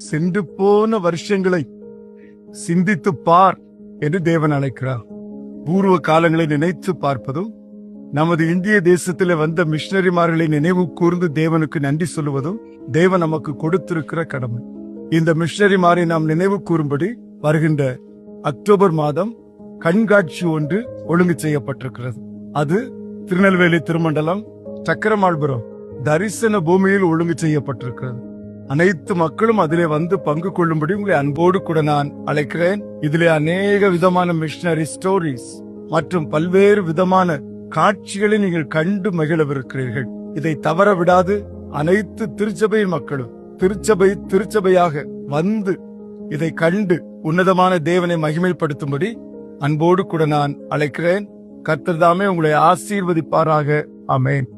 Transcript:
சென்று போன வருஷங்களை சிந்தித்து பார் என்று தேவன் அழைக்கிறார். பூர்வ காலங்களை நினைத்து பார்ப்பதும் நமது இந்திய தேசத்தில் வந்த மிஷனரிமார்களை நினைவு கூர்ந்து தேவனுக்கு நன்றி சொல்லுவதும் தேவன் நமக்கு கொடுத்திருக்கிற கடமை. இந்த மிஷனரிமாரை நாம் நினைவு கூறும்படி வருகின்ற அக்டோபர் மாதம் கண்காட்சி ஒன்று ஒழுங்கு செய்யப்பட்டிருக்கிறது. அது திருநெல்வேலி, திருமண்டலம், சக்கரமாள்புரம் தரிசன பூமியில் ஒழுங்கு செய்யப்பட்டிருக்கிறது. அனைத்து மக்களும் அதிலே வந்து பங்கு கொள்ளும்படி உங்களை அன்போடு கூட நான் அழைக்கிறேன். இதிலே அநேக விதமான மிஷனரி ஸ்டோரிஸ் மற்றும் பல்வேறு விதமான காட்சிகளை நீங்கள் கண்டு மகிழவிருக்கிறீர்கள். இதை தவற விடாது அனைத்து திருச்சபை மக்களும் திருச்சபையாக வந்து இதை கண்டு உன்னதமான தேவனை மகிமைப்படுத்தும்படி அன்போடு கூட நான் அழைக்கிறேன். கர்த்தர் தாமே உங்களை ஆசீர்வதிப்பாராக. ஆமென்.